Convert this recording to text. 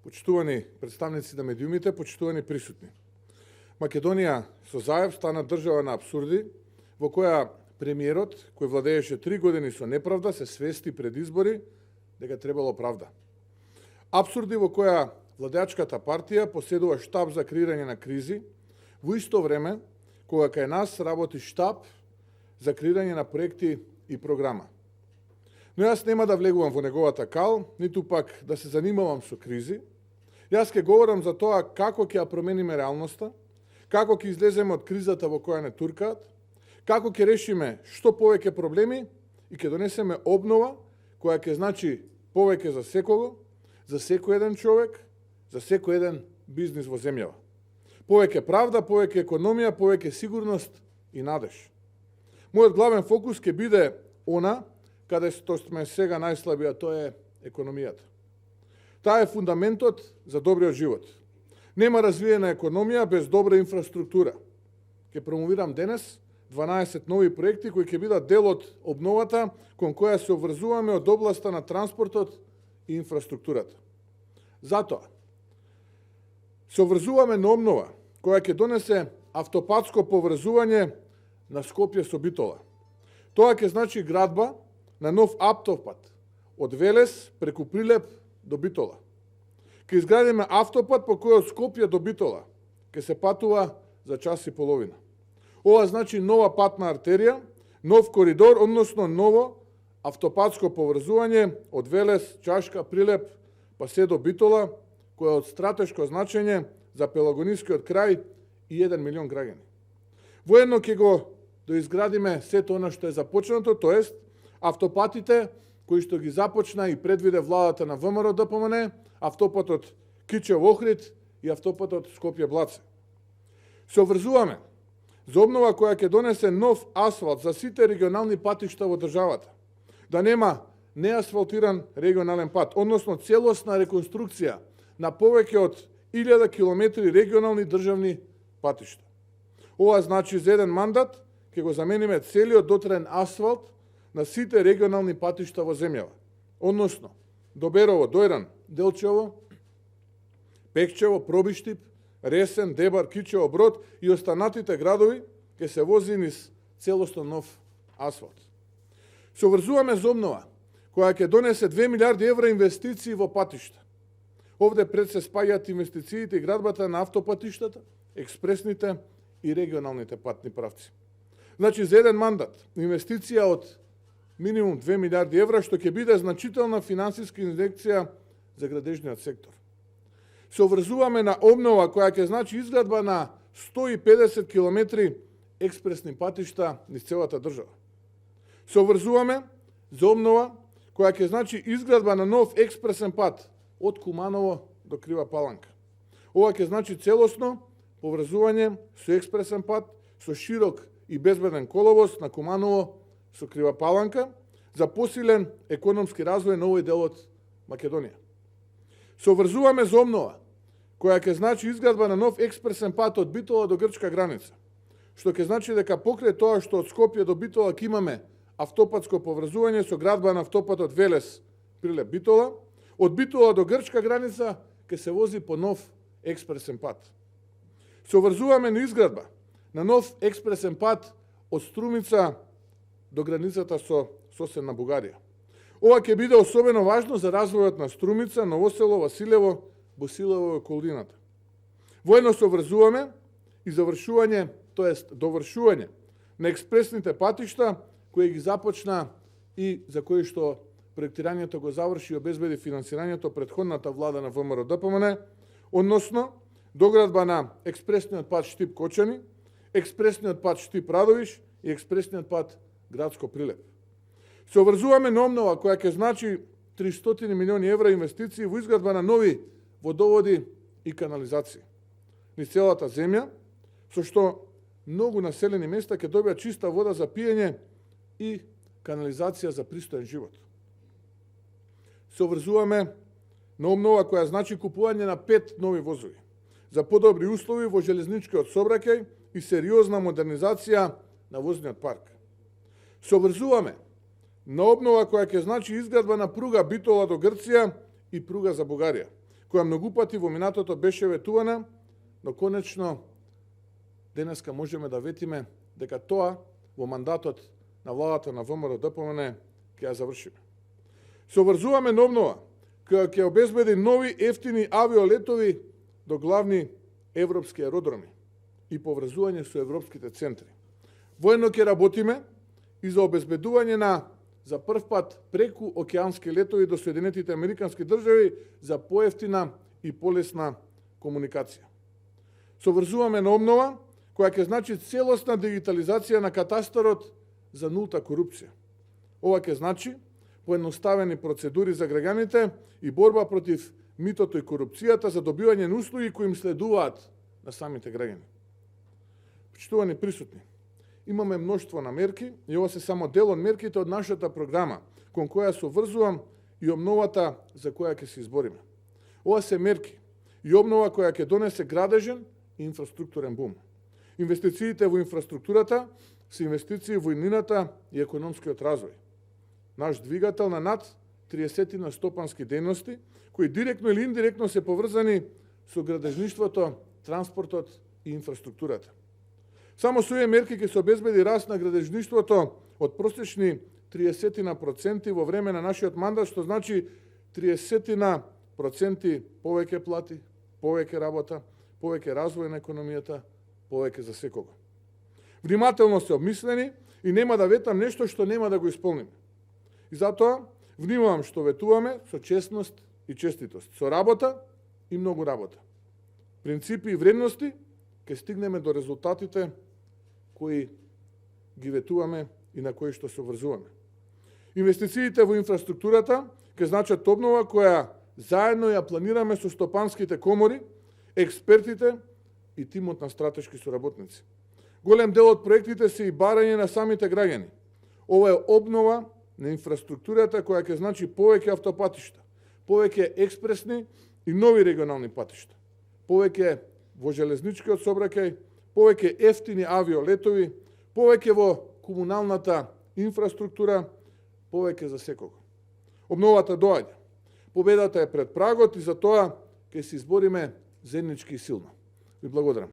почитувани представници на медиумите, почитувани присутни. Македонија со Заев стана држава на абсурди, во која премиерот, кој владееше 3 години со неправда, се свести пред избори дека требало правда. Абсурди во која владеачката партија поседува штаб за креирање на кризи, во исто време кога кај нас работи штаб за креирање на проекти и програма. Но јас нема да влегувам во неговата кал, ниту пак да се занимавам со кризи. Јас ќе говорам за тоа како ќе ја промениме реалноста, како ќе излеземе од кризата во која не туркаат, како ќе решиме што повеќе проблеми и ќе донесеме обнова која ќе значи повеќе за секого, за секој еден човек, за секој еден бизнис во земјава. Повеќе правда, повеќе економија, повеќе сигурност и надеж. Мојот главен фокус ќе биде она каде што сме сега најслаби, а тоа е економијата. Таа е фундаментот за добриот живот. Нема развиена економија без добра инфраструктура. Ќе промовирам денес 12 нови проекти кои ќе бидат дел од обновата кон која се обврзуваме од областа на транспортот и инфраструктурата. Затоа се обврзуваме на обнова која ќе донесе автопатско поврзување на Скопје со Битола. Тоа ќе значи градба на нов автопат од Велес преку Прилеп до Битола. Ке изградиме автопат по кој од Скопје до Битола ке се патува за час и половина. Ова значи нова патна артерија, нов коридор, односно ново автопатско поврзување од Велес, Чашка, Прилеп, па се до Битола, која е од стратешко значење за Пелагонискиот крај и 1 милион граѓани. Воедно ќе го доизградиме сето она што е започнато, тоест автопатите кои што ги започна и предвиде владата на ВМРО ДПМН, автопатот Кичев-Охрид и автопатот Скопје-Блаце. Се обврзуваме за обнова која ќе донесе нов асфалт за сите регионални патишта во државата. Да нема неасфалтиран регионален пат, односно целосна реконструкција на повеќе од 1000 километри регионални државни патишта. Ова значи за еден мандат ќе го замениме целиот дотраен асфалт на сите регионални патишта во земјава. Односно, до Берово, Дојран, Делчево, Пекчево, Пробиштип, Ресен, Дебар, Кичево, Брод и останатите градови ќе се вози низ целосно нов асфалт. Се обврзуваме за обнова која ќе донесе 2 милиарди евра инвестиции во патишта. Овде пред се спаѓаат инвестициите и градбата на автопатиштата, експресните и регионалните патни правци. Значи за еден мандат инвестиција од минимум 2 милиарди евра, што ќе биде значителна финансиска инжекција за градежниот сектор. Се обврзуваме на обнова која ќе значи изградба на 150 километри експресни патишта низ целата држава. Се обврзуваме за обнова која ќе значи изградба на нов експресен пат од Куманово до Крива Паланка. Ова ќе значи целосно поврзување со експресен пат, со широк и безбеден коловоз на Куманово со Крива Паланка за посилен економски развој на овој дел од Македонија. Се обврзуваме за обнова која ќе значи изградба на нов експресен пат од Битола до грчка граница, што ќе значи дека покрај тоа што од Скопје до Битола ќе имаме автопатско поврзување со градба на автопатот Велес, Прилеп, Битола, од Битола до грчка граница ќе се вози по нов експресен пат. Се обврзуваме на изградба на нов експресен пат од Струмица до границата со соседна Бугарија. Ова ќе биде особено важно за развојот на Струмица, Новосело, Василево, Босилево и околината. Воедно се обврзуваме и завршување, тоест довршување на експресните патишта кои ги започна и за кои што проектирањето го заврши и обезбеди финансирањето претходната влада на ВМРО ДПМН, односно доградба на експресниот пат Штип-Кочани, експресниот пат Штип-Радовиш и експресниот пат Градско Прилеп. Се обврзуваме на обнова која ќе значи 300 милиони евра инвестиции во изградба на нови водоводи и канализации низ целата земја, со што многу населени места ќе добијат чиста вода за пиење и канализација за пристоен живот. Се обврзуваме на обнова која значи купување на 5 нови возови за подобри услови во железничкиот сообраќај и сериозна модернизација на возниот парк. Се обврзуваме на обнова која ќе значи изградба на пруга Битола до Грција и пруга за Бугарија, која многу пати во минатото беше ветувана, но конечно денеска можеме да ветиме дека тоа во мандатот на владата на ВМРО ДПМН ќе ја завршиме. Се обврзуваме на обнова која ќе обезбеди нови ефтини авиолетови до главни европски аеродроми и поврзување со европските центри. Воедно ќе работиме и за обезбедување на за прв пат преку океански летови до Соединетите Американски држави за поевтина и полесна комуникација. Соврзуваме на обнова која ќе значи целосна дигитализација на катастарот за нулта корупција. Ова ќе значи поедноставени процедури за граѓаните и борба против митото и корупцијата за добивање на услуги кои им следуваат на самите граѓани. Почитувани присутни, имаме мноштво на мерки и ова се само дел од мерките од нашата програма, кон која се врзувам и обновата за која ќе се избориме. Ова се мерки и обнова која ќе донесе градежен и инфраструктурен бум. Инвестициите во инфраструктурата се инвестиции во иднината и економскиот развој. Наш двигател на над 30 на стопански дејности, кои директно или индиректно се поврзани со градежништвото, транспортот и инфраструктурата. Само со овие мерки ќе се обезбеди раст на градежништвото од просечни 30% во време на нашиот мандат, што значи 30% повеќе плати, повеќе работа, повеќе развој на економијата, повеќе за секого. Внимателно се обмислени и нема да ветам нешто што нема да го исполниме. И затоа внимавам што ветуваме со честност и честитост, со работа и многу работа. Принципи и вредности ќе стигнеме до резултатите кои ги ветуваме и на кои што се врзуваме. Инвестициите во инфраструктурата ќе значат обнова која заедно ја планираме со стопанските комори, експертите и тимот на стратешки соработници. Голем дел од проектите се и барање на самите граѓани. Ова е обнова на инфраструктурата која ќе значи повеќе автопатишта, повеќе експресни и нови регионални патишта, повеќе во железничкиот сообраќај, повеќе ефтини авиолетови, повеќе во комуналната инфраструктура, повеќе за секого. Обновата доаѓа. Победата е пред прагот и за тоа ќе се избориме заеднички и силно. Ви благодарам.